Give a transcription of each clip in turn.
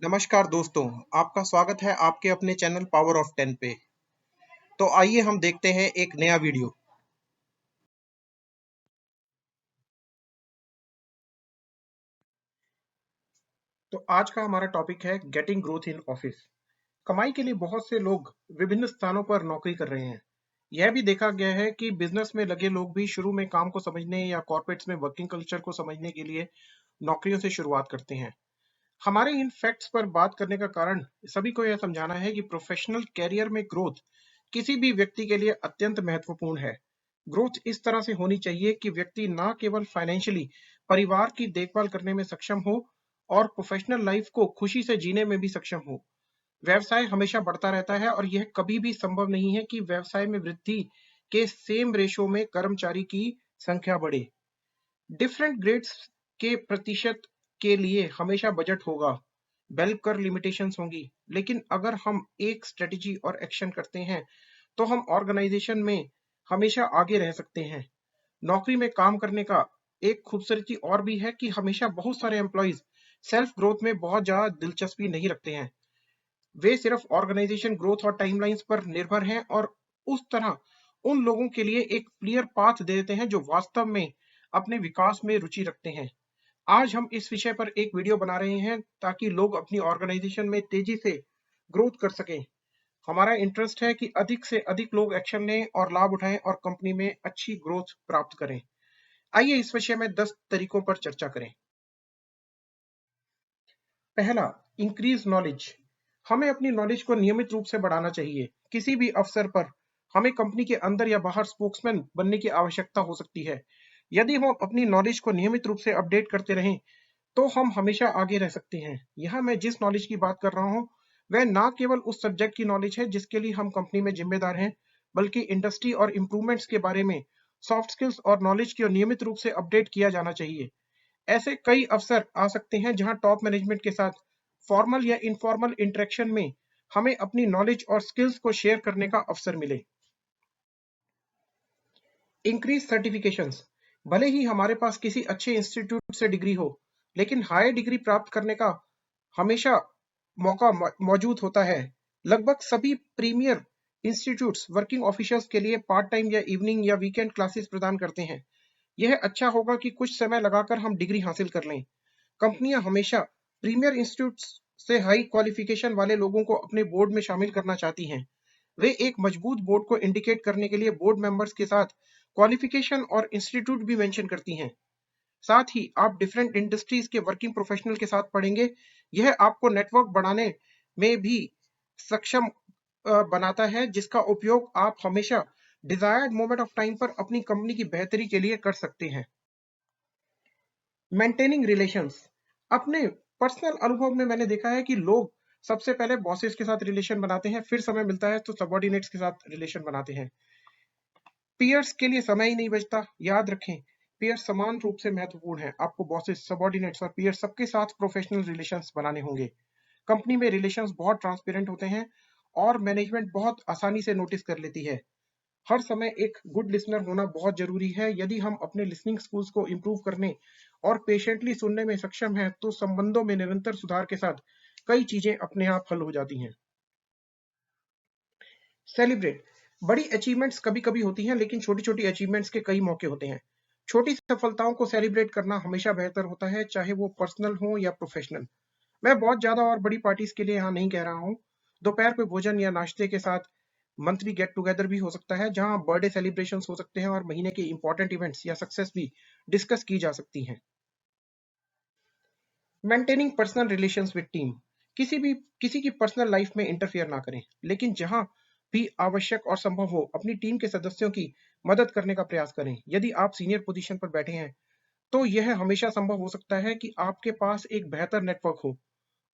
नमस्कार दोस्तों, आपका स्वागत है आपके अपने चैनल पावर ऑफ 10 पे। तो आइए हम देखते हैं एक नया वीडियो। तो आज का हमारा टॉपिक है गेटिंग ग्रोथ इन ऑफिस। कमाई के लिए बहुत से लोग विभिन्न स्थानों पर नौकरी कर रहे हैं। यह भी देखा गया है कि बिजनेस में लगे लोग भी शुरू में काम को समझने या कॉर्पोरेट्स में वर्किंग कल्चर को समझने के लिए नौकरियों से शुरुआत करते हैं। हमारे इन फैक्ट्स पर बात करने का कारण सभी को यह समझाना है कि प्रोफेशनल कैरियर में ग्रोथ किसी भी व्यक्ति के लिए अत्यंत महत्वपूर्ण है। ग्रोथ इस तरह से होनी चाहिए कि व्यक्ति न केवल फाइनेंशियली परिवार की देखभाल करने में सक्षम हो और प्रोफेशनल लाइफ को खुशी से जीने में भी सक्षम हो। व्यवसाय हमेशा बढ़ता रहता है और यह कभी भी संभव नहीं है कि व्यवसाय में वृद्धि के सेम रेशो में कर्मचारी की संख्या बढ़े। डिफरेंट ग्रेड्स के प्रतिशत के लिए हमेशा बजट होगा, बेल कर्व लिमिटेशंस होंगी, लेकिन अगर हम एक स्ट्रेटजी और एक्शन करते हैं तो हम ऑर्गेनाइजेशन में हमेशा आगे रह सकते हैं। नौकरी में काम करने का एक खूबसूरती और भी है कि हमेशा बहुत सारे एम्प्लॉइज सेल्फ ग्रोथ में बहुत ज़्यादा दिलचस्पी नहीं रखते हैं। वे सिर्फ ऑर्गेनाइजेशन ग्रोथ और टाइमलाइंस पर निर्भर हैं और उस तरह उन लोगों के लिए एक क्लियर पाथ देते हैं जो वास्तव में अपने विकास में रुचि रखते हैं। आज हम इस विषय पर एक वीडियो बना रहे हैं ताकि लोग अपनी ऑर्गेनाइजेशन में तेजी से ग्रोथ कर सकें। हमारा इंटरेस्ट है कि अधिक से अधिक लोग एक्शन लें और लाभ उठाएं और कंपनी में अच्छी ग्रोथ प्राप्त करें। आइए इस विषय में 10 तरीकों पर चर्चा करें। पहला, इंक्रीज नॉलेज। हमें अपनी नॉलेज को नियमित रूप से बढ़ाना चाहिए। किसी भी अवसर पर हमें कंपनी के अंदर या बाहर स्पोक्समैन बनने की आवश्यकता हो सकती है। यदि हम अपनी नॉलेज को नियमित रूप से अपडेट करते रहें तो हम हमेशा आगे रह सकते हैं। यहाँ मैं जिस नॉलेज की बात कर रहा हूँ वह ना केवल उस सब्जेक्ट की नॉलेज है जिसके लिए हम कंपनी में जिम्मेदार हैं, बल्कि इंडस्ट्री और इम्प्रूवमेंट्स के बारे में सॉफ्ट स्किल्स और नॉलेज को नियमित रूप से अपडेट किया जाना चाहिए। ऐसे कई अवसर आ सकते हैं जहां टॉप मैनेजमेंट के साथ फॉर्मल या इनफॉर्मल इंटरेक्शन में हमें अपनी नॉलेज और स्किल्स को शेयर करने का अवसर मिले। Increase certifications. भले ही हमारे पास किसी अच्छे इंस्टीट्यूट से डिग्री हो, लेकिन हाई डिग्री प्राप्त करने का हमेशा मौका मौजूद होता है। लगभग सभी प्रीमियर इंस्टीट्यूट्स वर्किंग ऑफिसर्स के लिए पार्ट टाइम या इवनिंग या वीकेंड क्लासेस प्रदान करते हैं। यह अच्छा होगा कि कुछ समय लगाकर हम डिग्री हासिल कर लें। कंपनियां हमेशा प्रीमियर इंस्टीट्यूट से हाई क्वालिफिकेशन वाले लोगों को अपने बोर्ड में शामिल करना चाहती हैं। वे एक मजबूत बोर्ड को इंडिकेट करने के लिए बोर्ड मेंबर्स के साथ क्वालिफिकेशन और इंस्टीट्यूट भी मेंशन करती हैं। साथ ही आप डिफरेंट इंडस्ट्रीज के वर्किंग प्रोफेशनल के साथ पढ़ेंगे। यह आपको नेटवर्क बढ़ाने में भी सक्षम बनाता है, जिसका उपयोग आप हमेशा डिजायर्ड मोमेंट ऑफ टाइम पर अपनी कंपनी की बेहतरी के लिए कर सकते हैं। Maintaining relations. अपने पर्सनल अनुभव में मैंने देखा है कि लोग सबसे पहले बॉसेस के साथ रिलेशन बनाते हैं, फिर समय मिलता है तो सबॉर्डिनेट्स के साथ रिलेशन बनाते हैं। पीयर्स के लिए समय ही नहीं बचता। याद रखें, पीयर्स समान रूप से महत्वपूर्ण है। आपको बॉसेस, सबॉर्डिनेट्स और पीयर्स सबके साथ प्रोफेशनल रिलेशंस बनाने होंगे। कंपनी में रिलेशंस बहुत ट्रांसपेरेंट होते हैं और मैनेजमेंट बहुत आसानी से नोटिस कर लेती है। हर समय एक गुड लिसनर होना बहुत जरूरी है। यदि हम अपने लिसनिंग स्किल्स को इम्प्रूव करने और पेशेंटली सुनने में सक्षम हैं तो संबंधों में निरंतर सुधार के साथ कई चीजें अपने आप हल हो जाती हैं। सेलिब्रेट। बड़ी अचीवमेंट्स कभी कभी होती हैं, लेकिन छोटी छोटी अचीवमेंट्स के कई मौके होते हैं। छोटी सफलताओं को सेलिब्रेट करना हमेशा बेहतर होता है, चाहे वो पर्सनल हो या प्रोफेशनल। मैं बहुत ज्यादा और बड़ी पार्टीज के लिए यहाँ नहीं कह रहा हूँ। दोपहर को भोजन या नाश्ते के साथ मंथली गेट टुगेदर भी हो सकता है, जहां बर्थडे सेलिब्रेशंस हो सकते हैं और महीने के इंपॉर्टेंट इवेंट्स या सक्सेस भी डिस्कस की जा सकती हैं। Maintaining personal relations with team. किसी की पर्सनल लाइफ में इंटरफियर ना करें, लेकिन जहां भी आवश्यक और संभव हो अपनी टीम के सदस्यों की मदद करने का प्रयास करें। यदि आप सीनियर पोजीशन पर बैठे हैं तो यह हमेशा संभव हो सकता है कि आपके पास एक बेहतर नेटवर्क हो।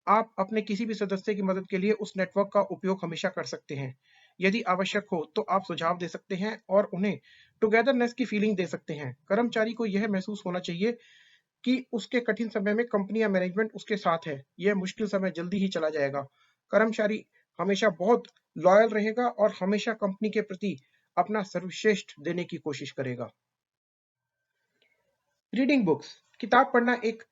आप अपने किसी भी सदस्य की मदद के लिए उस नेटवर्क का उपयोग हमेशा कर सकते हैं। यदि आवश्यक हो तो आप सुझाव दे सकते हैं और उन्हें टुगेदरनेस की फीलिंग दे सकते हैं। कर्मचारी को यह महसूस होना चाहिए कि उसके कठिन समय में कंपनी या मैनेजमेंट उसके साथ है। यह मुश्किल समय जल्दी ही चला जाएगा। कर्मचारी हमेशा बहुत लॉयल रहेगा और हमेशा कंपनी के प्रति अपना सर्वश्रेष्ठ देने की कोशिश करेगा। Reading books. किताब पढ़ना एक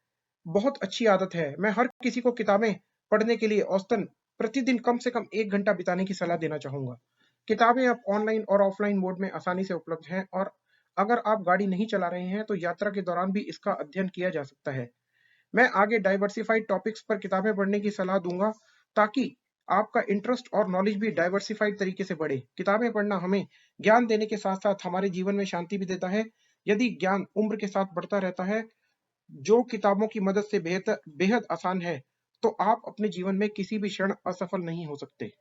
बहुत अच्छी आदत है। मैं हर किसी को किताबें पढ़ने के लिए औसतन प्रतिदिन कम से कम 1 घंटा बिताने की सलाह देना चाहूँगा। किताबें अब ऑनलाइन और ऑफलाइन मोड में आसानी से उपलब्ध हैं और अगर आप गाड़ी नहीं चला रहे हैं तो यात्रा के दौरान भी इसका अध्ययन किया जा सकता है। मैं आगे डाइवर्सिफाइड टॉपिक्स पर किताबें पढ़ने की सलाह दूंगा ताकि आपका इंटरेस्ट और नॉलेज भी डाइवर्सिफाइड तरीके से बढ़े। किताबें पढ़ना हमें ज्ञान देने के साथ साथ हमारे जीवन में शांति भी देता है। यदि ज्ञान उम्र के साथ बढ़ता रहता है, जो किताबों की मदद से बेहतर बेहद आसान है, तो आप अपने जीवन में किसी भी क्षण असफल नहीं हो सकते।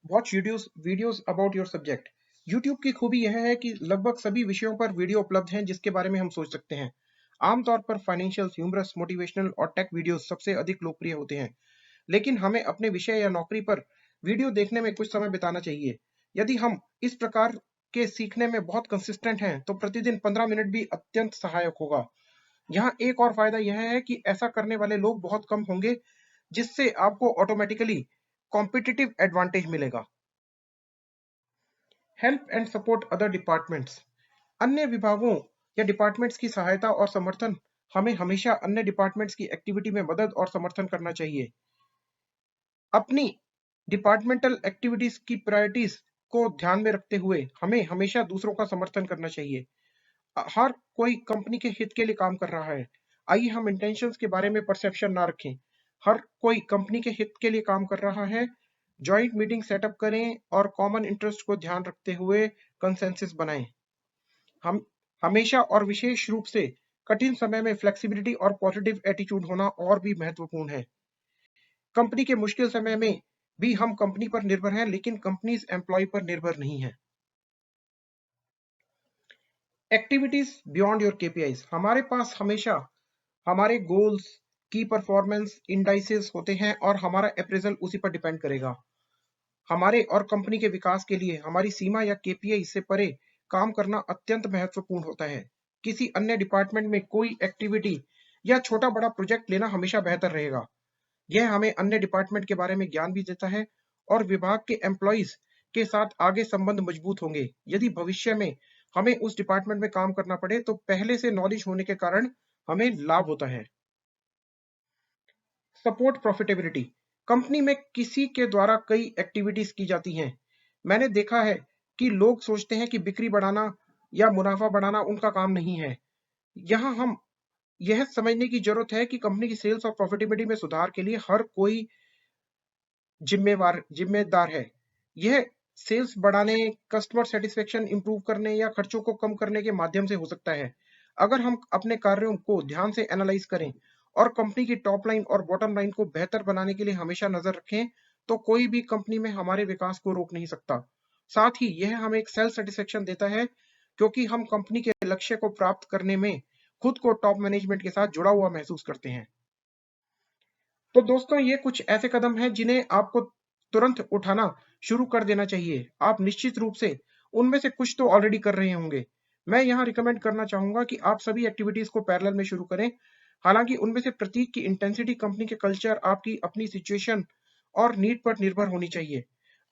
Watch videos about your subject. YouTube की खूबी यह है कि लगभग सभी विषयों पर वीडियो उपलब्ध हैं जिसके बारे में हम सोच सकते हैं। आमतौर पर फाइनेंशियल, ह्यूमरस, मोटिवेशनल और टेक वीडियोस सबसे अधिक लोकप्रिय होते हैं, लेकिन हमें अपने विषय या नौकरी पर वीडियो देखने में कुछ समय बिताना चाहिए। यदि हम इस प्रकार के सीखने में बहुत कंसिस्टेंट हैं, तो प्रतिदिन 15 मिनट भी अत्यंत सहायक होगा। यहाँ एक और फायदा यह है कि ऐसा करने वाले लोग बहुत कम होंगे, जिससे आपको ऑटोमेटिकली कॉम्पिटिटिव एडवांटेज मिलेगा। Help and support other departments. अन्य विभागों या डिपार्टमेंट्स की सहायता और समर्थन। हमें हमेशा अन्य डिपार्टमेंट्स की एक्टिविटी में मदद और समर्थन करना चाहिए। अपनी डिपार्टमेंटल एक्टिविटीज की प्रायोरिटीज को ध्यान में रखते हुए हमें हमेशा दूसरों का समर्थन करना चाहिए। हर कोई कंपनी के हित के लिए काम कर रहा है। आइए हम इंटेंशंस के बारे में परसेप्शन ना रखें। हर कोई कंपनी के हित के लिए काम कर रहा है। जॉइंट मीटिंग सेटअप करें और कॉमन इंटरेस्ट को ध्यान रखते हुए कंसेंसस बनाएं। हम हमेशा और विशेष रूप से कठिन समय में फ्लेक्सिबिलिटी और पॉजिटिव एटीट्यूड होना और भी महत्वपूर्ण है। कंपनी के मुश्किल समय में भी हम कंपनी पर निर्भर हैं, लेकिन कंपनीज एम्प्लॉय पर निर्भर नहीं है। Activities beyond your KPIs. हमारे पास हमेशा हमारे गोल्स, की परफॉर्मेंस इंडाइसेस होते हैं और हमारा अप्रेजल उसी पर डिपेंड करेगा। हमारे और कंपनी के विकास के लिए हमारी सीमा या केपीआई से परे काम करना अत्यंत महत्वपूर्ण होता है। किसी अन्य डिपार्टमेंट में कोई एक्टिविटी या छोटा बड़ा प्रोजेक्ट लेना हमेशा बेहतर रहेगा। यह हमें अन्य डिपार्टमेंट के बारे में ज्ञान भी देता है और विभाग के एम्प्लॉइज के साथ आगे संबंध मजबूत होंगे। यदि भविष्य में हमें उस डिपार्टमेंट में काम करना पड़े तो पहले से नॉलेज होने के कारण हमें लाभ होता है। Support profitability. कंपनी में किसी के द्वारा कई एक्टिविटीज की जाती हैं। मैंने देखा है कि लोग सोचते हैं कि बिक्री बढ़ाना या मुनाफा बढ़ाना उनका काम नहीं है। यहाँ हम यह समझने की जरूरत है कि कंपनी की सेल्स और प्रॉफिटेबिलिटी में सुधार के लिए हर कोई जिम्मेदार है। यह सेल्स बढ़ाने, कस्टमर सेटिस्फेक्शन इंप्रूव करने या खर्चों को कम करने के माध्यम से हो सकता है। अगर हम अपने कार्यों को ध्यान से एनालाइज करें और कंपनी की टॉप लाइन और बॉटम लाइन को बेहतर बनाने के लिए हमेशा नजर रखें, तो कोई भी कंपनी में हमारे विकास को रोक नहीं सकता। साथ ही यह हमें एक सेल्फ सेटिस्फेक्शन देता है, क्योंकि हम कंपनी के लक्ष्य को प्राप्त करने में खुद को टॉप मैनेजमेंट के साथ जुड़ा हुआ महसूस करते हैं। तो दोस्तों, ये कुछ ऐसे कदम हैं जिन्हें आपको तुरंत उठाना शुरू कर देना चाहिए। आप निश्चित रूप से उनमें से कुछ तो ऑलरेडी कर रहे होंगे। मैं यहाँ रिकमेंड करना चाहूंगा कि आप सभी एक्टिविटीज को पैरेलल में शुरू करें। हालांकि उनमें से प्रत्येक की इंटेंसिटी कंपनी के कल्चर, आपकी अपनी सिचुएशन और नीड पर निर्भर होनी चाहिए।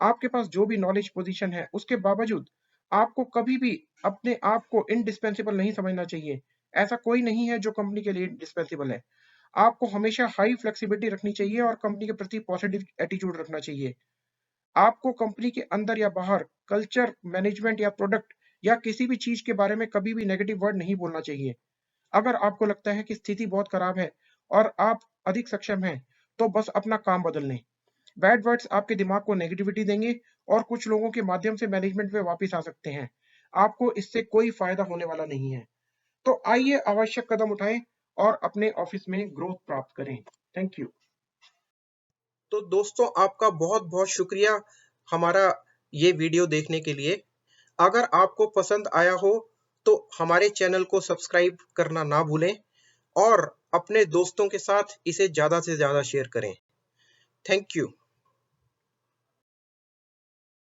आपके पास जो भी नॉलेज पोजीशन है, उसके बावजूद आपको कभी भी अपने आप को इंडिस्पेंसिबल नहीं समझना चाहिए। ऐसा कोई नहीं है जो कंपनी के लिए इंडिस्पेंसिबल है। आपको हमेशा हाई फ्लेक्सिबिलिटी रखनी चाहिए और कंपनी के प्रति पॉजिटिव एटीट्यूड रखना चाहिए। आपको कंपनी के अंदर या बाहर कल्चर, मैनेजमेंट या प्रोडक्ट या किसी भी चीज के बारे में कभी भी नेगेटिव वर्ड नहीं बोलना चाहिए। अगर आपको लगता है कि स्थिति बहुत खराब है और आप अधिक सक्षम हैं, तो बस अपना काम बदल लें। बैड वर्ड्स आपके दिमाग को नेगेटिविटी देंगे और कुछ लोगों के माध्यम से मैनेजमेंट में वापस आ सकते हैं। आपको इससे कोई फायदा होने वाला नहीं है। तो आइए आवश्यक कदम उठाएं और अपने ऑफिस में ग्रोथ प्राप्त करें। Thank you. तो दोस्तों, आपका बहुत बहुत शुक्रिया हमारा ये वीडियो देखने के लिए। अगर आपको पसंद आया हो तो हमारे चैनल को सब्सक्राइब करना ना भूलें और अपने दोस्तों के साथ इसे ज़्यादा से ज़्यादा शेयर करें। Thank you.